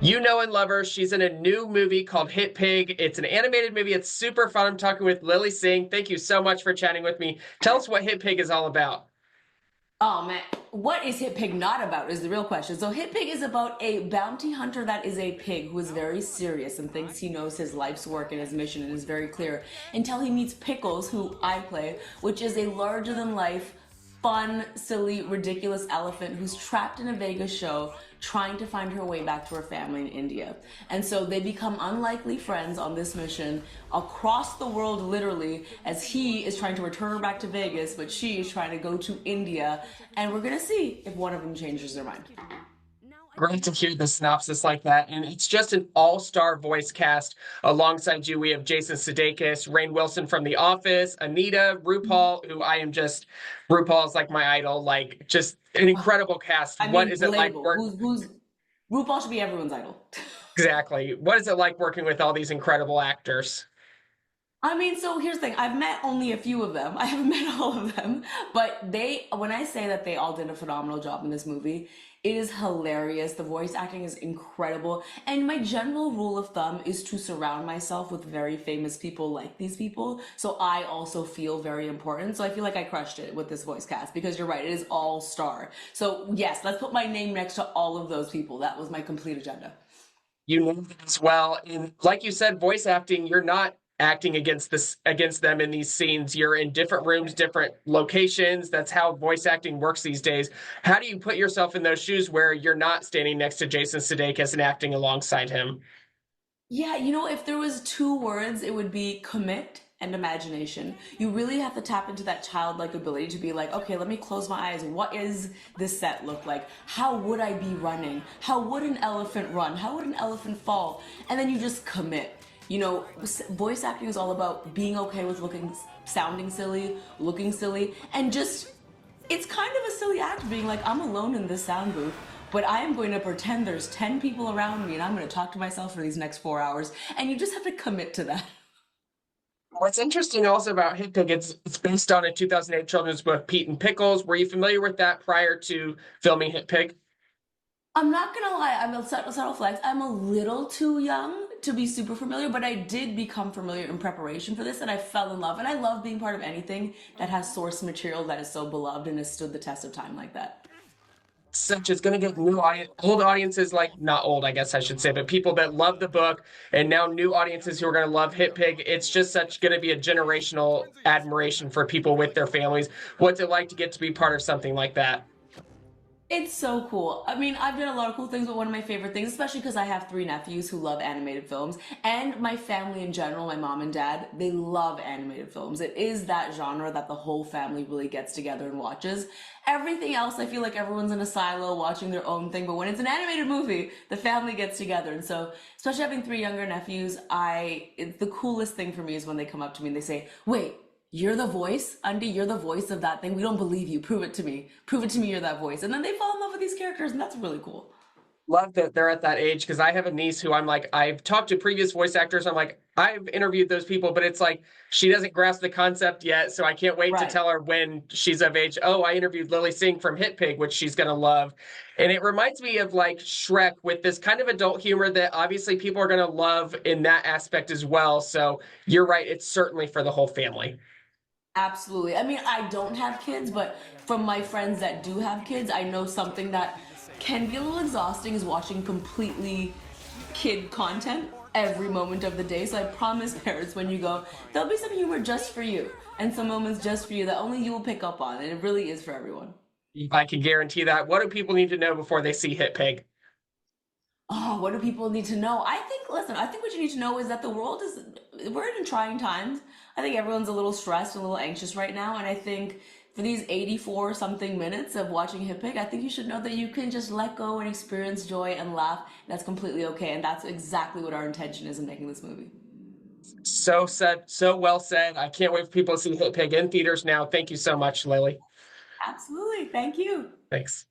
You know and love her. She's in a new movie called Hitpig. It's an animated movie. It's super fun. I'm talking with Lilly Singh. Thank you so much for chatting with me. Tell us what Hitpig is all about. Oh man, what is Hitpig not about is the real question. So Hitpig is about a bounty hunter that is a pig who is very serious and thinks he knows his life's work and his mission and is very clear until he meets Pickles, who I play, which is a larger than life, fun, silly, ridiculous elephant who's trapped in a Vegas show trying to find her way back to her family in India. And so they become unlikely friends on this mission across the world, literally, as he is trying to return her back to Vegas, but she is trying to go to India. And we're gonna see if one of them changes their mind. Great to hear the synopsis like that. And it's just an all-star voice cast. Alongside you, we have Jason Sudeikis, Rainn Wilson from The Office, Anita, RuPaul, who I am just, RuPaul is like my idol, like just an incredible cast. I What mean, is it like relatable. work Who's RuPaul should be everyone's idol. exactly? What is it like working with all these incredible actors? I mean, so here's the thing. I've met only a few of them. I haven't met all of them, but when I say that they all did a phenomenal job in this movie, it is hilarious. The voice acting is incredible. And my general rule of thumb is to surround myself with very famous people like these people. So I also feel very important. So I feel like I crushed it with this voice cast because you're right. It is all star. So yes, let's put my name next to all of those people. That was my complete agenda. You know them as well. And like you said, voice acting, you're not acting against them in these scenes. You're in different rooms, different locations. That's how voice acting works these days. How do you put yourself in those shoes where you're not standing next to Jason Sudeikis and acting alongside him? Yeah, if there was two words, it would be commit and imagination. You really have to tap into that childlike ability to be like, okay, let me close my eyes. What is this set look like? How would I be running? How would an elephant run? How would an elephant fall? And then you just commit. Voice acting is all about being okay with sounding silly, looking silly, and just, it's kind of a silly act being like, I'm alone in this sound booth, but I am going to pretend there's 10 people around me and I'm going to talk to myself for these next 4 hours. And you just have to commit to that. What's interesting also about Hitpig, it's based on a 2008 children's book, Pete and Pickles. Were you familiar with that prior to filming Hitpig? I'm not gonna lie, I'm a subtle flex. I'm a little too young to be super familiar, but I did become familiar in preparation for this, and I fell in love. And I love being part of anything that has source material that is so beloved and has stood the test of time like that. Such as going to get old audiences, like not old, I guess I should say, but people that love the book, and now new audiences who are going to love Hitpig. It's just such going to be a generational admiration for people with their families. What's it like to get to be part of something like that? It's so cool. I mean, I've done a lot of cool things, but one of my favorite things, especially because I have three nephews who love animated films, and my family in general, my mom and dad, they love animated films. It is that genre that the whole family really gets together and watches. Everything else, I feel like everyone's in a silo watching their own thing, but when it's an animated movie, the family gets together. And so, especially having three younger nephews, the coolest thing for me is when they come up to me and they say, wait, you're the voice, Andy, you're the voice of that thing. We don't believe you. Prove it to me. Prove it to me you're that voice. And then they fall in love with these characters, and that's really cool. Love that they're at that age because I have a niece who I'm like, I've talked to previous voice actors. I'm like, I've interviewed those people, but it's like she doesn't grasp the concept yet. So I can't wait to Right. tell her when she's of age. Oh, I interviewed Lilly Singh from Hitpig, which she's going to love. And it reminds me of like Shrek with this kind of adult humor that obviously people are going to love in that aspect as well. So you're right. It's certainly for the whole family. Absolutely. I mean, I don't have kids, but from my friends that do have kids, I know something that can be a little exhausting is watching completely kid content every moment of the day. So I promise parents when you go, there'll be some humor just for you and some moments just for you that only you will pick up on. And it really is for everyone. I can guarantee that. What do people need to know before they see Hitpig? Oh, what do people need to know? Listen, I think what you need to know is that we're in trying times. I think everyone's a little stressed, a little anxious right now. And I think for these 84 something minutes of watching Hippick, I think you should know that you can just let go and experience joy and laugh. That's completely okay. And that's exactly what our intention is in making this movie. So said, so well said. I can't wait for people to see Hitpig in theaters now. Thank you so much, Lily. Absolutely. Thank you. Thanks.